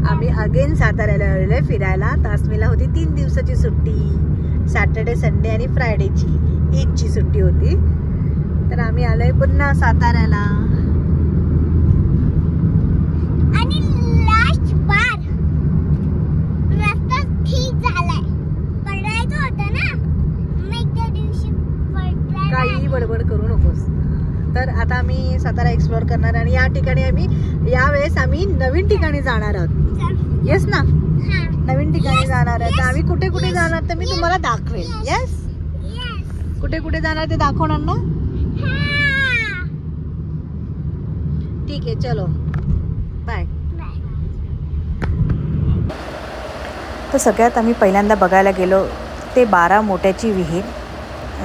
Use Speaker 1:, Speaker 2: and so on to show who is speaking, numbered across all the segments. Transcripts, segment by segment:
Speaker 1: आम्ही अगेन साताऱ्याला आलेलो आहे फिरायला. तासमीला होती 3 दिवसाची सुट्टी, सॅटर्डे संडे आणि फ्रायडेची ईदची सुट्टी होती. तर आम्ही आलोय पुन्हा साताऱ्याला.
Speaker 2: आणि लास्ट बार रस्ता ठीक झालाय, पडायचं होतं ना मग त्या दिवशी पडला.
Speaker 1: काही बडबड करू नकोस. तर आता आम्ही सातारा एक्सप्लोर करणार आणि या ठिकाणी आम्ही यावेळेस आम्ही नवीन ठिकाणी जाणार आहोत. येस ना, नवीन ठिकाणी जाणार आहे. तर आम्ही कुठे कुठे जाणार तर मी तुम्हाला दाखवेल. येस, कुठे कुठे जाणार ते दाखवणार ना. ठीक आहे, चलो बाय. तर सगळ्यात आम्ही पहिल्यांदा बघायला गेलो ते 12 मोठ्याची विहीर,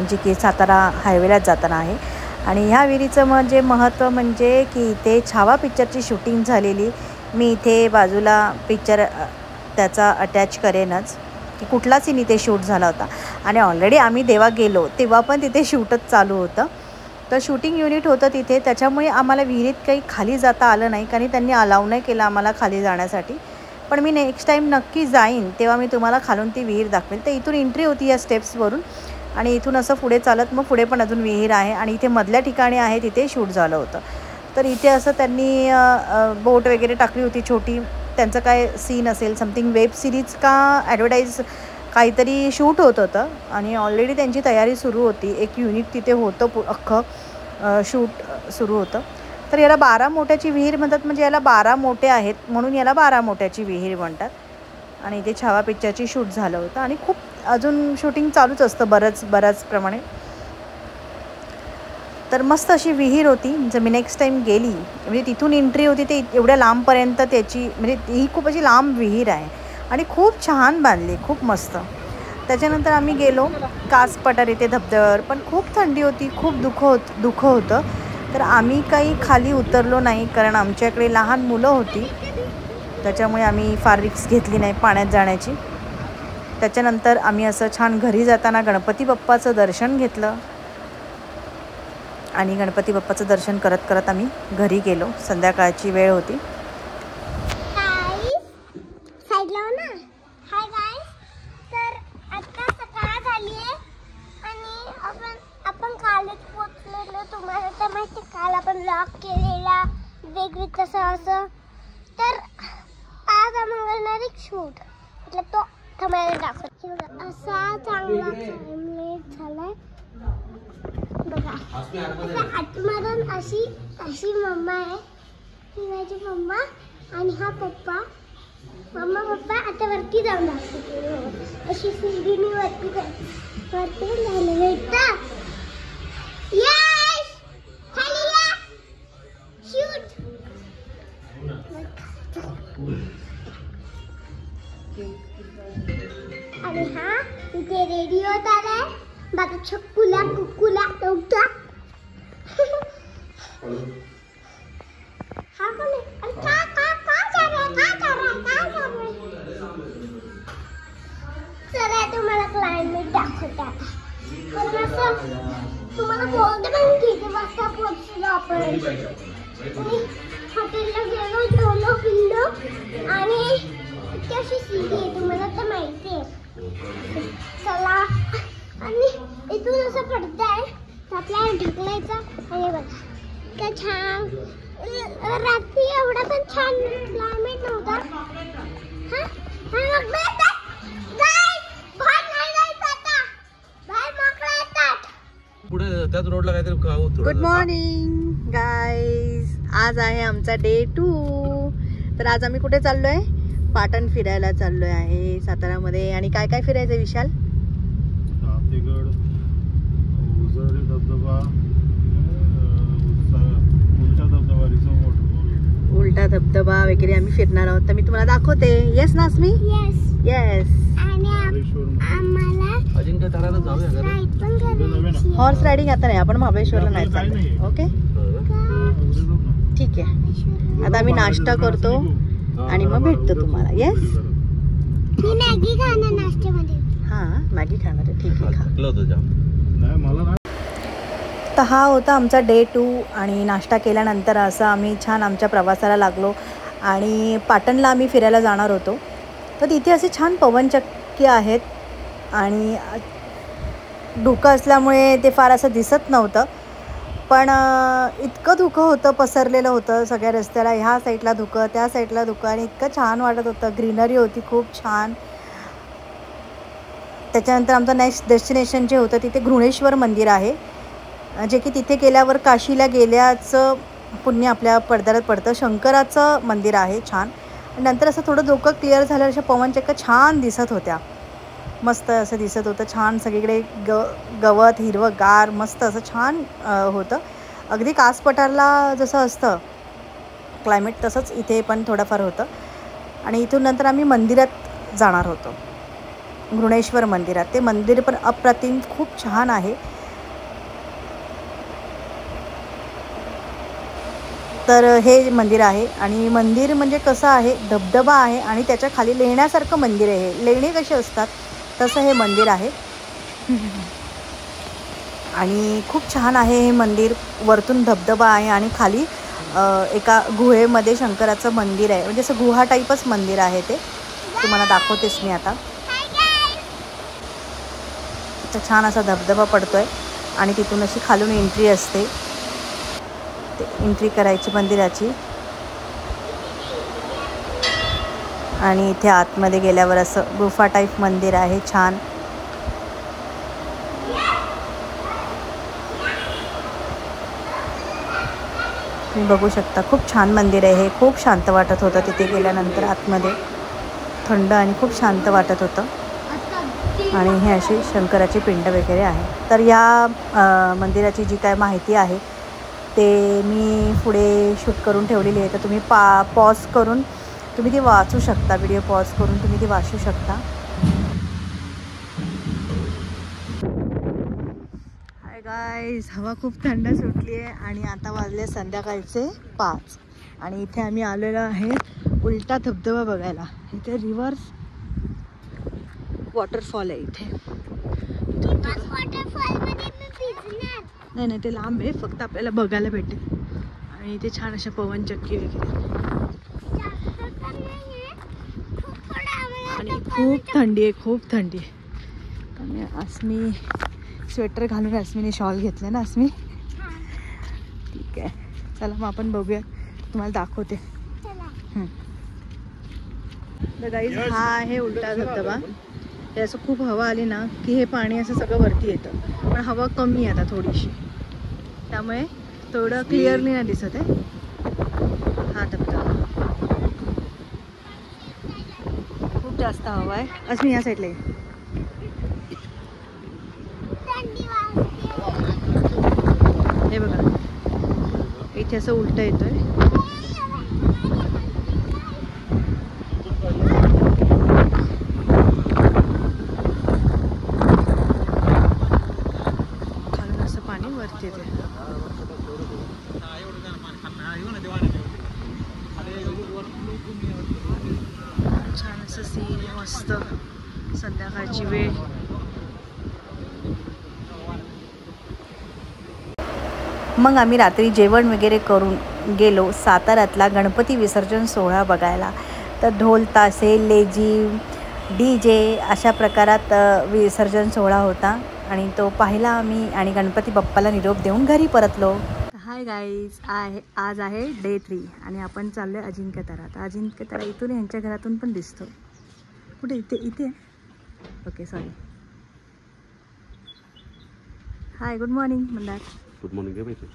Speaker 1: जी की सातारा हायवेलाच जाताना आहे. आणि ह्या विहिरीचं म्हणजे महत्त्व म्हणजे की इथे छावा पिक्चरची शूटिंग झालेली. मी इथे बाजूला पिक्चर त्याचा अटॅच करेनच की कुठलाच सीन इथे शूट झाला होता. आणि ऑलरेडी आम्ही तेव्हा गेलो तेव्हा पण तिथे शूटच चालू होतं. तर शूटिंग युनिट होतं तिथे, त्याच्यामुळे आम्हाला विहिरीत काही खाली जाता आलं नाही, कारण त्यांनी अलाव नाही केलं आम्हाला खाली जाण्यासाठी. पण मी नेक्स्ट टाईम नक्की जाईन तेव्हा मी तुम्हाला खालून ती विहीर दाखवेल. तर इथून एंट्री होती या स्टेप्सवरून आणि इथून असं पुढे चालत मग पुढे पण अजून विहीर आहे आणि इथे मधल्या ठिकाणी आहे तिथे शूट झालं होतं. तर इथे असं त्यांनी बोट वगैरे टाकली होती छोटी. त्यांचं काय सीन असेल, समथिंग वेब सिरीज का ॲडव्हर्टाईज काहीतरी शूट होत होतं आणि ऑलरेडी त्यांची तयारी सुरू होती. एक युनिट तिथे होतं, अख्खं शूट सुरू होतं. तर याला 12 मोठ्याची विहीर म्हणतात, म्हणजे याला 12 मोठे आहेत म्हणून याला 12 मोठ्याची विहीर म्हणतात. आणि इथे छावा पिक्चरची शूट झालं होतं आणि खूप अजून शूटिंग चालूच असतं बऱ्याच प्रमाणे. तर मस्त अशी विहीर होती. जर मी नेक्स्ट टाईम गेली म्हणजे तिथून एंट्री होती ते एवढ्या लांबपर्यंत त्याची, म्हणजे ही खूप अशी लांब विहीर आहे आणि खूप छान बांधली, खूप मस्त. त्याच्यानंतर आम्ही गेलो कास पठार इथे धबधब्यावर, पण खूप थंडी होती, खूप दुःख होतं. तर आम्ही काही खाली उतरलो नाही कारण आमच्याकडे लहान मुलं होती, त्याच्यामुळे आम्ही फार रिस्क घेतली नाही पाण्यात जाण्याची. त्याच्यानंतर आम्ही असं छान घरी जाताना गणपती बाप्पाचं दर्शन घेतलं आणि गणपती बाप्पाचं दर्शन करत करत आम्ही घरी गेलो. संध्याकाळची वेळ होती.
Speaker 2: तर आता सकाळ झाली आहे आणि आपण कालच पोहोचलेलो. तुम्हाला तर माहिती, काल आपण व्लॉग केलेला वेगळी तसं असं. तर आज आम्ही करणार एक शूट, मतलब तो तुम्हाला दाखवतो. असा चांगला क्लायमेट झालाय बघा. आतमधून अशी मम्मा आहे, ही माझी मम्मा आणि हा पप्पा. मम्मा पप्पा आता वरती जाऊन दाखवतो. अशी सीडीने वरती झालं भेटतं. यस, खाली या, शूट. आणि हा इथे रेडिओ आलाय बघा. छक्कूला कुक्कूला नव्हता. हा कोण आहे? चला तुम्हाला क्लायमेट दाखवते. तुम्हाला बोलते पण किती वाजता पोहोचलो आपण. हॉटेलला गेलो, जेवलो, पिल्लो आणि कशी सीडी आहे तुम्हाला तर माहिती आहे. चला, आणि इथून असं पडतं आहे तर आपल्याला ढकलायचं. आणि बघा काय छान, रात्री एवढा पण छान क्लायमेट नव्हता.
Speaker 1: Good morning guys. आज आहे आमचा डे 2. तर आज आम्ही कुठे चाललोय? पाटण फिरायला चाललोय आहे सातारामध्ये. आणि काय काय फिरायचं विशाल? उलटा धबधबा वगैरे आम्ही फिरणार आहोत, तर मी तुम्हाला दाखवते. येस ना अस्मी? येस. हॉर्स रायडिंग आता नाही, आपण महाबळेश्वरला नाही चाललोय. ओके, ठीक आहे. आता आम्ही नाश्ता करतो आणि मग भेटतो तुम्हाला. येस,
Speaker 2: मॅगी खाणार नाश्त्यामध्ये.
Speaker 1: हां, मॅगी खाणार आहे, ठीक आहे. तर हा होता आमचा डे 2 आणि नाश्ता केल्यानंतर असं आम्ही छान आमच्या प्रवासाला लागलो. आणि पाटणला आम्ही फिरायला जाणार होतो. तर तिथे असे छान पवनचक्की आहेत आणि धुकं असल्यामुळे ते फार असं दिसत नव्हतं. पण इतकं धुकं होतं, पसरलेलं होतं सगळ्या रस्त्याला. ह्या साईडला धुकं, त्या साईडला धुकं आणि इतकं छान वाटत होतं. ग्रीनरी होती खूप छान. त्याच्यानंतर आमचं नेक्स्ट डेस्टिनेशन जे होतं तिथे घृणेश्वर मंदिर आहे, जे की तिथे गेल्यावर काशीला गेल्याचं पुण्य आपल्या पडद्यात पडतं. शंकराचं मंदिर आहे छान. नंतर असं थोडं धुकं क्लिअर झालं, अशा पवनचक्क्या छान दिसत होत्या. मस्त असं दिसत होतं छान. सगळीकडे गवत हिरवंगार मस्त असं छान होतं. अगदी कास पठारला जसं असतं क्लायमेट तसंच इथे पण थोडंफार होतं. आणि इथून नंतर आम्ही मंदिरात जाणार होतो, घृणेश्वर मंदिरात. ते मंदिर पण अप्रतिम खूप छान आहे. तर हे मंदिर आहे आणि मंदिर म्हणजे कसं आहे, धबधबा आहे आणि त्याच्या खाली लेण्यासारखं मंदिर आहे. लेणे कसे असतात तसं हे मंदिर आहे आणि खूप छान आहे हे मंदिर. वरतून धबधबा आहे आणि खाली एका गुहेमध्ये शंकराचं मंदिर आहे. म्हणजे असं गुहा टाईपच मंदिर आहे ते. तुम्हाला दाखवतेच मी आता. छान असा धबधबा पडतोय आणि तिथून अशी खालून एंट्री असते. ते एंट्री करायची मंदिराची आणि इथे आतमध्ये गेल्यावर असं गुफा टाईप मंदिर आहे छान. तुम्ही बघू शकता खूप छान मंदिर आहे हे. खूप शांत वाटत होतं तिथे गेल्यानंतर. आतमध्ये थंड आणि खूप शांत वाटत होतं. आणि हे अशी शंकराची पिंड वगैरे आहे. तर या मंदिराची जी काय माहिती आहे ते मी पुढे शूट करून ठेवलेली आहे. तर तुम्ही पॉज करून तुम्ही ती वाचू शकता. व्हिडिओ पॉज करून तुम्ही ती वाचू शकता. हाय गाईज, हवा खूप थंड सुटली आहे आणि आता वाजले संध्याकाळचे 5 आणि इथे आम्ही आलेलो आहे उलटा धबधबा बघायला. इथे रिव्हर्स वॉटरफॉल आहे इथे. नाही ते लांब आहे, फक्त आपल्याला बघायला भेटेल. आणि इथे छान अशा पवनचक्की वगैरे आणि खूप थंडी आहे, खूप थंडी आहे. आणि अस्मी स्वेटर घालून, अस्मीने शॉल घेतले ना अस्मी. ठीक आहे, चला मग आपण बघूया, तुम्हाला दाखवते. तर गाईज हा आहे उलटा धबधबा. हे असं खूप हवा आली ना की हे पाणी असं सगळं वरती येतं. पण हवा कमी आहे आता थोडीशी, त्यामुळे थोडं क्लिअरली नाही दिसत आहे हा धबधबा. खूप जास्त हवा आहे. अस्मी या साईडला आहे. हे बघा इथे असं उलट येतोय. खालून असं पाणी वरती येते. छान असं सीन, मस्त संध्याकाळची वेळ. मग आम्ही रात्री जेवण वगैरे करून गेलो साताऱ्यातला गणपती विसर्जन सोहळा बघायला. तर ढोल ताशे, लेझीम, DJ अशा प्रकारात विसर्जन सोहळा होता आणि तो पाहिला आम्ही आणि गणपती बाप्पाला निरोप देऊन घरी परतलो. हाय गाईज, आज आहे डे 3 आणि आपण चाललो आहे अजिंक्यतारा. तर अजिंक्यतारा इथून यांच्या घरातून पण दिसतो. कुठे? इथे okay, sorry. Hi, good morning Mandar.
Speaker 3: Good morning आहे माहिती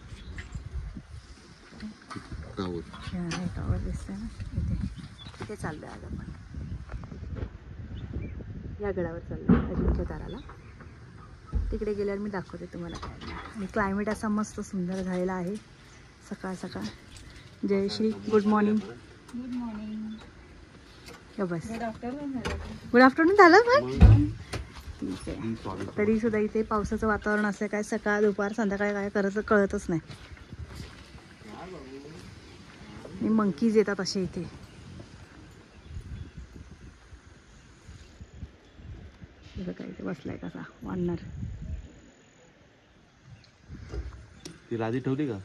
Speaker 1: टावर दिसतंय ना इथे चाललो आहे आज आपण. या गडावर चाललो आहे अजिंक्यताराला. तिकडे गेल्यावर मी दाखवते तुम्हाला काय. आणि क्लायमेट असा मस्त सुंदर झालेला आहे सकाळ सकाळ. Jayashree, good morning. Good morning. बस गुड आफ्टरनून झालं पण. ठीक आहे, तरी सुद्धा इथे पावसाचं वातावरण असं काय सकाळ दुपार संध्याकाळी काय करायचं कळतच नाही. मंकीज येतात असे इथे. बघा इथे बसलाय कसा वानर.
Speaker 3: ती लादी ठेवली का?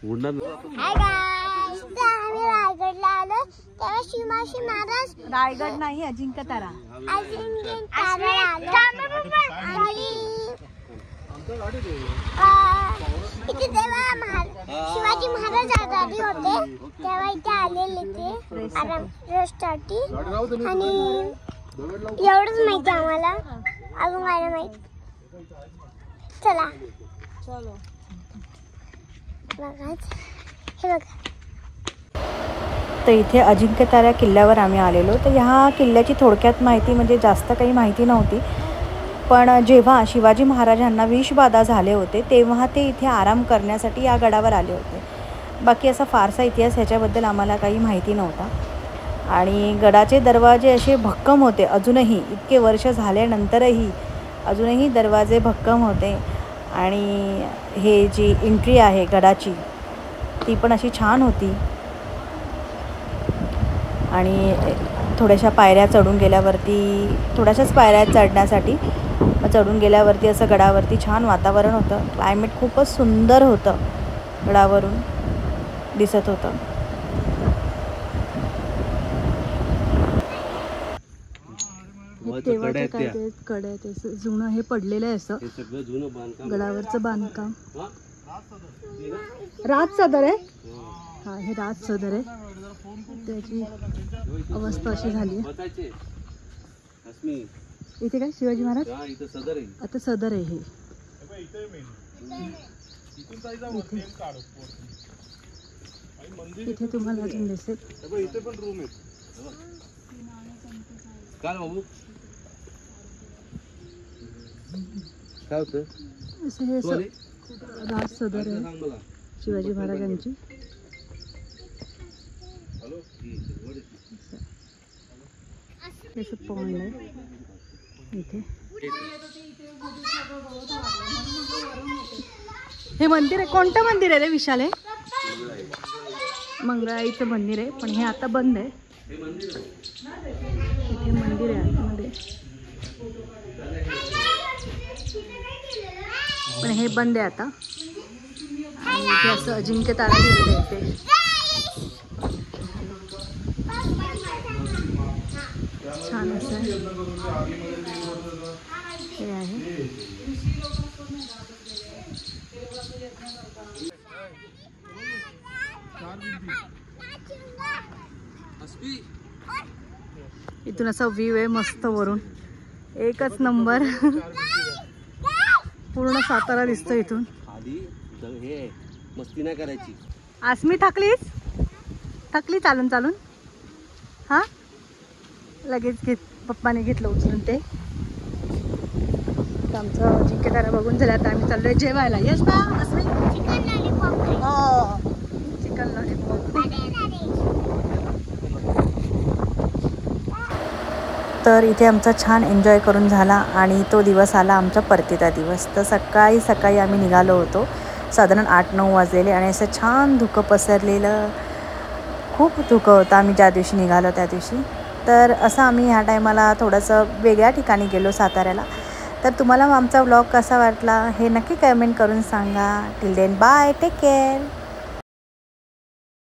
Speaker 3: उडणार.
Speaker 2: हाय गाईस, नेक्स्ट आम्ही रायगडला आलो तेव्हा शिवाजी महाराज
Speaker 1: रायगड नाही, अजिंक्यतारा.
Speaker 2: अजिंक्यतारा आलो आणि इथे तेव्हा शिवाजी महाराज आजारी होते तेव्हा इथे आलेले ते रेस्टसाठी. आणि एवढंच माहिती आम्हाला, अजून काय माहिती. चला बघा, हे बघा.
Speaker 1: तर इथे अजिंक्यतारा किल्ल्यावर आम्ही आलेलो. तर ह्या किल्ल्याची थोडक्यात माहिती म्हणजे जास्त काही माहिती नव्हती, पण जेव्हा शिवाजी महाराजांना विषबाधा झाले होते तेव्हा ते इथे आराम करण्यासाठी या गडावर आले होते. बाकी असा फारसा इतिहास ह्याच्याबद्दल आम्हाला काही माहिती नव्हता. आणि गडाचे दरवाजे असे भक्कम होते अजूनही, इतके वर्ष झाल्यानंतरही अजूनही दरवाजे भक्कम होते. आणि हे जी एंट्री आहे गडाची ती पण अशी छान होती. आणि थोड्याशा पायऱ्या चढून गेल्यावरती, थोड्याशाच पायऱ्या चढण्यासाठी चढून गेल्यावरती असं गडावरती छान वातावरण होतं. क्लायमेट खूपच सुंदर होतं, गडावरून दिसत होतं. तेव्हाचे काय ते कडे ते जुनं हे पडलेलं आहे असं गडावरचं बांधकाम. राज सदर आहे, हा हे राज सदर आहे. त्याची अवस्था अशी झाली आहे. इथे काय शिवाजी महाराज आता सदर आहे हे. इथे तुम्हाला अजून दिसेल
Speaker 3: काय होतं
Speaker 1: असं हे असं राज सदर आहे शिवाजी महाराजांची. असं पॉइंट आहे इथे. हे मंदिर आहे, कोणतं मंदिर आहे रे विशाल? आहे मंगळाईचं मंदिर आहे, पण हे आता बंद आहे. इथे मंदिर आहे आतमध्ये, पण हे बंद आहे आता. आणि इथे असं अजिंक्यतारा लिहिलेलं आहे ते. छान असं हे आहे. इथून असा व्ह्यू आहे मस्त वरून, एकच नंबर. पूर्ण सातारा दिसतो इथून.
Speaker 3: मस्ती नाही करायची.
Speaker 1: आसमी थकली चालून चालून. हा लगेच पप्पाने घेतलं उचलून ते. आमचं अजिंक्यतारा बघून झालं, आता आम्ही चाललोय जेवायला. येस ना आसमी?
Speaker 2: Chicken lollipop.
Speaker 1: हो चिकन लॉलीपॉप. तर इथे आमचा छान एन्जॉय करून झाला आणि तो दिवस आला आमचा परतीचा दिवस. तर सकाळी आम्ही निघालो होतो, साधारण 8-9 वाजलेले. आणि असं छान धुकं पसरलेलं, खूप धुकं होतं आम्ही ज्या दिवशी निघालो त्या दिवशी. तर असं आम्ही ह्या टायमाला थोडंसं वेगळ्या ठिकाणी गेलो साताऱ्याला. तर तुम्हाला आमचा व्लॉग कसा वाटला हे नक्की कमेंट करून सांगा. Till then bye, take care.